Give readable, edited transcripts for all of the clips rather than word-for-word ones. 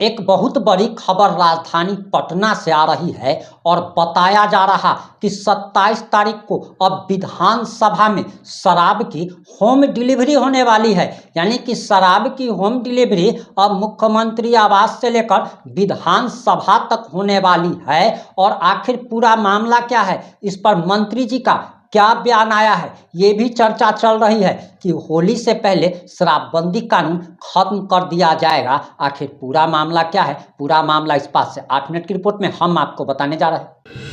एक बहुत बड़ी खबर राजधानी पटना से आ रही है और बताया जा रहा कि 27 तारीख को अब विधानसभा में शराब की होम डिलीवरी होने वाली है। यानी कि शराब की होम डिलीवरी अब मुख्यमंत्री आवास से लेकर विधानसभा तक होने वाली है। और आखिर पूरा मामला क्या है, इस पर मंत्री जी का क्या बयान आया है, ये भी चर्चा चल रही है कि होली से पहले शराबबंदी कानून खत्म कर दिया जाएगा। आखिर पूरा मामला क्या है, पूरा मामला इस बात से 8 मिनट की रिपोर्ट में हम आपको बताने जा रहे हैं।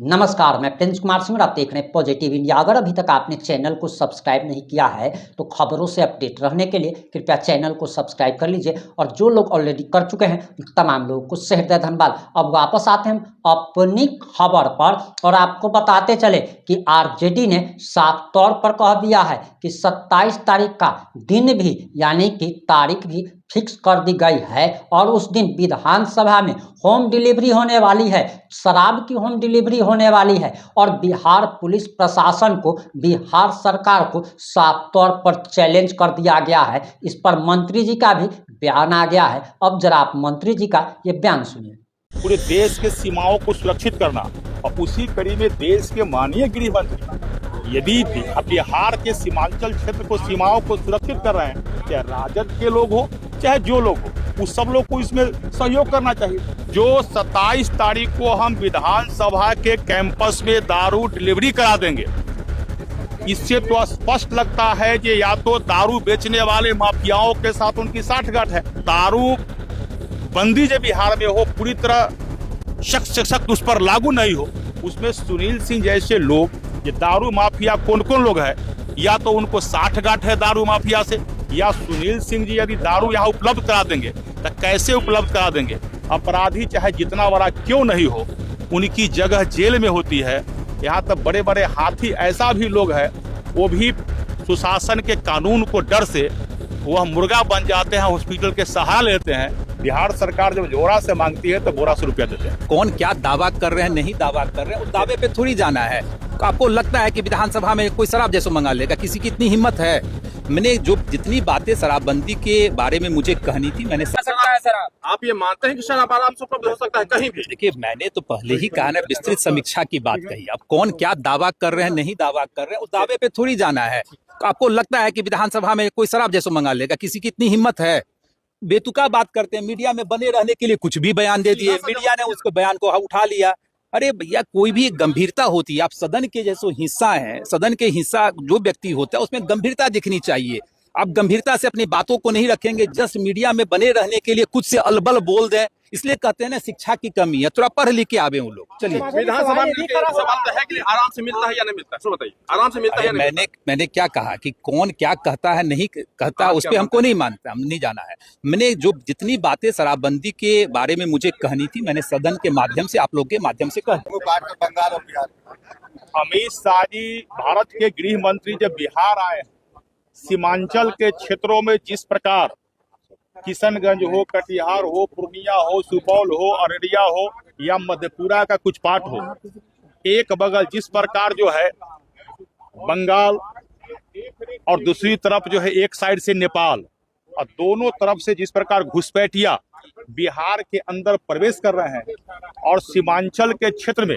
नमस्कार, मैं प्रिंस कुमार सिंह, आप देख रहे हैं पॉजिटिव इंडिया। अगर अभी तक आपने चैनल को सब्सक्राइब नहीं किया है तो खबरों से अपडेट रहने के लिए कृपया चैनल को सब्सक्राइब कर लीजिए। और जो लोग ऑलरेडी कर चुके हैं तमाम लोगों को सहृदय धन्यवाद। अब वापस आते हैं अपनी खबर पर और आपको बताते चले कि आरजेडी ने साफ तौर पर कह दिया है कि 27 तारीख का दिन भी यानी कि तारीख भी फिक्स कर दी गई है और उस दिन विधानसभा में होम डिलीवरी होने वाली है, शराब की होम डिलीवरी होने वाली है। और बिहार पुलिस प्रशासन को, बिहार सरकार को साफ तौर पर चैलेंज कर दिया गया है। इस पर मंत्री जी का भी बयान आ गया है। अब जरा आप मंत्री जी का ये बयान सुनिए। पूरे देश के सीमाओं को सुरक्षित करना और उसी कड़ी में देश के माननीय गृह मंत्री यदि बिहार के सीमांचल क्षेत्र को, सीमाओं को सुरक्षित कर रहे हैं, चाहे राजद के लोग हो चाहे जो लोग हो, उस सब लोग को इसमें सहयोग करना चाहिए। जो 27 तारीख को हम विधानसभा के कैंपस में दारू डिलीवरी करा देंगे, इससे तो स्पष्ट लगता है कि या तो दारू बेचने वाले माफियाओं के साथ उनकी साठगांठ है। दारू बंदी जो बिहार में हो, पूरी तरह सख्त उस पर लागू नहीं हो, उसमें सुनील सिंह जैसे लोग, ये दारू माफिया कौन कौन लोग हैं, या तो उनको साठगांठ है दारू माफिया से, या सुनील सिंह जी यदि दारू यहाँ उपलब्ध करा देंगे तो कैसे उपलब्ध करा देंगे। अपराधी चाहे जितना बड़ा क्यों नहीं हो, उनकी जगह जेल में होती है। यहाँ तक बड़े बड़े हाथी ऐसा भी लोग हैं, वो भी सुशासन के कानून को डर से वह मुर्गा बन जाते हैं, हॉस्पिटल के सहारा लेते हैं। बिहार सरकार जब जोरा से मांगती है तो बोरा से रुपया देते हैं। कौन क्या दावा कर रहे हैं, नहीं दावा कर रहे हैं, उस दावे पे थोड़ी जाना है। आपको लगता है कि विधानसभा में कोई शराब जैसे मंगा लेगा? किसी की इतनी हिम्मत है? मैंने जो जितनी बातें शराबबंदी के बारे में मुझे कहनी थी, मैंने सकता है शराब। आप ये मानते हैं कि शराब आराम से उपलब्ध हो सकता है कहीं भी? देखिए, मैंने तो पहले ही कहा ना, विस्तृत समीक्षा की बात कही। अब कौन क्या दावा कर रहे हैं, नहीं दावा कर रहे हैं, उस दावे पे थोड़ी जाना है। आपको लगता है कि विधानसभा में कोई शराब जैसे मंगा लेगा? किसी की इतनी हिम्मत है? बेतुका बात करते हैं, मीडिया में बने रहने के लिए कुछ भी बयान दे दिए, मीडिया ने उसको बयान को उठा लिया। अरे भैया, कोई भी गंभीरता होती है। आप सदन के जैसे हिस्सा हैं, सदन के हिस्सा जो व्यक्ति होता है उसमें गंभीरता दिखनी चाहिए। आप गंभीरता से अपनी बातों को नहीं रखेंगे, जस्ट मीडिया में बने रहने के लिए कुछ से अलबल बोल दें। इसलिए कहते हैं ना, शिक्षा की कमी है, थोड़ा पढ़ लिख के आवे वो लोग। चलिए, विधानसभा में सवाल है कि आराम से मिलता है या नहीं मिलता, बताइए। आराम से मिलता है या नहीं? मैंने क्या कहा कि कौन क्या कहता है, नहीं कहता, उस पर हमको नहीं मानता, हम नहीं जाना है। मैंने जो जितनी बातें शराबबंदी के बारे में मुझे कहनी थी, मैंने सदन के माध्यम से, आप लोग के माध्यम से कह। अमित शाह जी भारत के गृह मंत्री जब बिहार आए, सीमांचल के क्षेत्रों में जिस प्रकार किशनगंज हो, कटिहार हो, पूर्णिया हो, सुपौल हो, अररिया हो या मधेपुरा का कुछ पार्ट हो, एक बगल जिस प्रकार जो है बंगाल और दूसरी तरफ जो है एक साइड से नेपाल, और दोनों तरफ से जिस प्रकार घुसपैठिया बिहार के अंदर प्रवेश कर रहे हैं, और सीमांचल के क्षेत्र में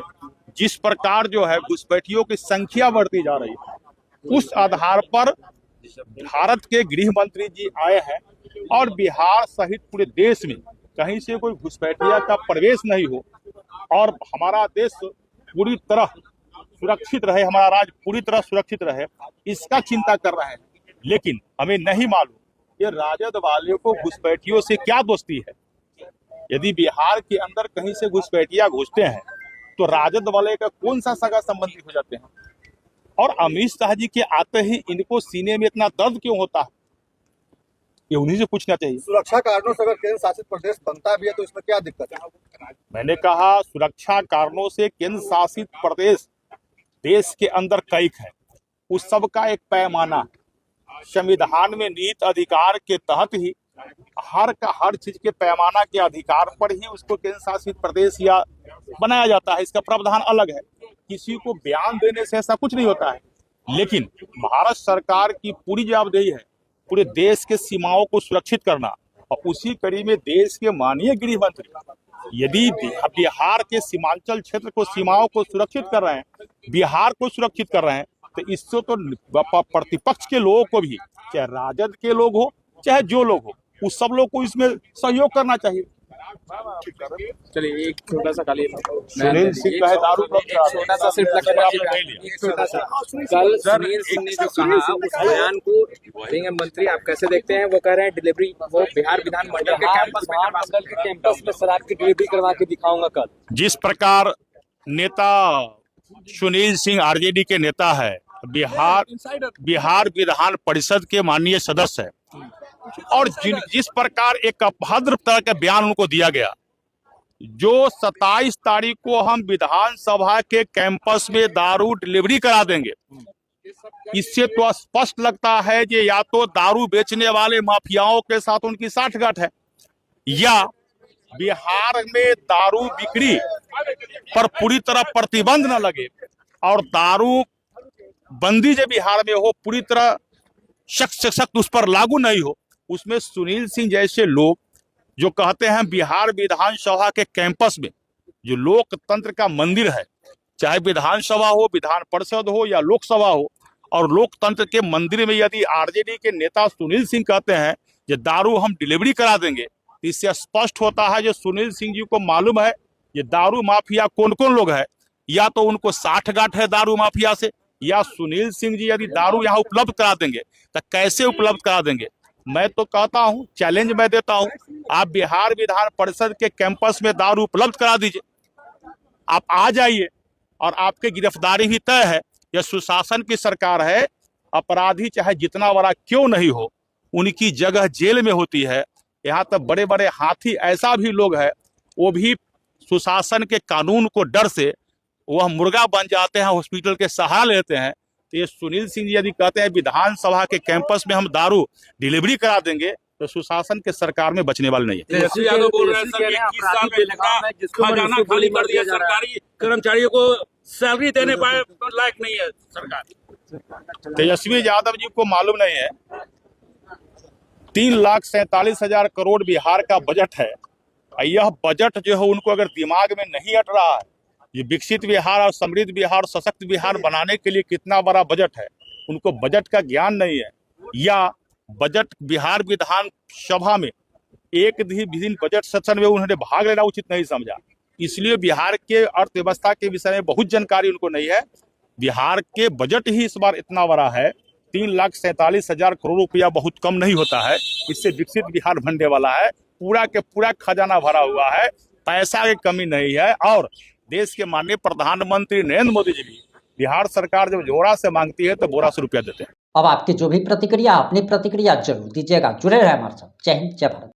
जिस प्रकार जो है घुसपैठियों की संख्या बढ़ती जा रही है, उस आधार पर भारत के गृह मंत्री जी आए हैं और बिहार सहित पूरे देश में कहीं से कोई घुसपैठिया का प्रवेश नहीं हो और हमारा देश पूरी तरह सुरक्षित रहे, हमारा राज्य पूरी तरह सुरक्षित रहे, इसका चिंता कर रहे हैं। लेकिन हमें नहीं मालूम ये राजद वाले को घुसपैठियों से क्या दोस्ती है। यदि बिहार के अंदर कहीं से घुसपैठिया घुसते हैं तो राजद वाले का कौन सा सगा संबंधी हो जाते हैं। और अमित शाह जी के आते ही इनको सीने में इतना दर्द क्यों होता है, ये उन्हीं से पूछना चाहिए। सुरक्षा कारणों से अगर केंद्र शासित प्रदेश बनता भी है तो इसमें क्या दिक्कत है? मैंने कहा सुरक्षा कारणों से केंद्र शासित प्रदेश देश के अंदर कैक है, उस सब का एक पैमाना संविधान में निहित अधिकार के तहत ही हर चीज के पैमाना के अधिकार पर ही उसको केंद्र शासित प्रदेश या बनाया जाता है। इसका प्रावधान अलग है। किसी को बयान देने से ऐसा कुछ नहीं होता है। लेकिन भारत सरकार की पूरी जवाबदेही है पूरे देश के सीमाओं को सुरक्षित करना, और उसी कड़ी में देश के माननीय गृह मंत्री यदि बिहार के सीमांचल क्षेत्र को सीमाओं को सुरक्षित कर रहे हैं, बिहार को सुरक्षित कर रहे हैं, तो इससे तो प्रतिपक्ष के लोगों को भी, चाहे राजद के लोग हो चाहे जो लोग हो, उस सब लोग को इसमें सहयोग करना चाहिए। चलिए एक छोटा सा खाली सुनील सिंह का है दारू छोटा सा सिर्फ कल सुनील सिंह ने जो कहा उस बयान को देंगे मंत्री, आप कैसे देखते हैं? वो कह रहे हैं डिलीवरी, वो बिहार विधानमंडल के कैंपस में शराब की डिलीवरी करवा के दिखाऊंगा कल। जिस प्रकार नेता सुनील सिंह आरजेडी के नेता है, बिहार विधान परिषद के माननीय सदस्य है, और जिस प्रकार एक अभद्र तरह का बयान उनको दिया गया, जो 27 तारीख को हम विधानसभा के कैंपस में दारू डिलीवरी करा देंगे, इससे तो स्पष्ट लगता है कि या तो दारू बेचने वाले माफियाओं के साथ उनकी साठगांठ है, या बिहार में दारू बिक्री पर पूरी तरह प्रतिबंध न लगे और दारू बंदी जो बिहार में हो पूरी तरह सख्त उस पर लागू नहीं हो, उसमें सुनील सिंह जैसे लोग जो कहते हैं बिहार विधानसभा के कैंपस में जो लोकतंत्र का मंदिर है, चाहे विधानसभा हो, विधान परिषद हो या लोकसभा हो, और लोकतंत्र के मंदिर में यदि आरजेडी के नेता सुनील सिंह कहते हैं कि दारू हम डिलीवरी करा देंगे, तो इससे स्पष्ट होता है जो सुनील सिंह जी को मालूम है ये दारू माफिया कौन कौन लोग हैं, या तो उनको साठगांठ है दारू माफिया से, या सुनील सिंह जी यदि दारू यहाँ उपलब्ध करा देंगे तो कैसे उपलब्ध करा देंगे। मैं तो कहता हूँ, चैलेंज मैं देता हूँ, आप बिहार विधान परिषद के कैंपस में दारू उपलब्ध करा दीजिए, आप आ जाइए और आपकी गिरफ्तारी भी तय है। यह सुशासन की सरकार है, अपराधी चाहे जितना बड़ा क्यों नहीं हो उनकी जगह जेल में होती है। यहाँ तक बड़े बड़े हाथी ऐसा भी लोग हैं, वो भी सुशासन के कानून को डर से वह मुर्गा बन जाते हैं, हॉस्पिटल के सहारा लेते हैं। तो ये सुनील सिंह यदि कहते हैं विधानसभा के कैंपस में हम दारू डिलीवरी करा देंगे, तो सुशासन के सरकार में बचने वाले नहीं है। तेजस्वी यादव बोल रहे हैं सर 21 साल में खजाना खाली कर दिया, सरकारी कर्मचारियों को सैलरी देने पाए लायक नहीं है सरकार। तेजस्वी यादव जी को मालूम नहीं है 3,47,000 करोड़ बिहार का बजट है। यह बजट जो है उनको अगर दिमाग में नहीं अट रहा है, ये विकसित बिहार और समृद्ध बिहार सशक्त बिहार बनाने के लिए कितना बड़ा बजट है, उनको बजट का ज्ञान नहीं है, या बजट बिहार विधान सभा में एक दिन बजट सेशन में उन्होंने भाग लेना उचित नहीं समझा, इसलिए बिहार के अर्थव्यवस्था के विषय में बहुत जानकारी उनको नहीं है। बिहार के बजट ही इस बार इतना बड़ा है, 3,47,000 करोड़ रुपया बहुत कम नहीं होता है, इससे विकसित बिहार बनने वाला है। पूरा के पूरा खजाना भरा हुआ है, पैसा की कमी नहीं है, और देश के माननीय प्रधानमंत्री नरेंद्र मोदी जी भी बिहार सरकार जब जोरा से मांगती है तो बोरा से रुपया देते हैं। अब आपकी जो भी प्रतिक्रिया, अपनी प्रतिक्रिया जरूर दीजिएगा। जुड़े रहे हमारे साथ। जय हिंद, जय भारत।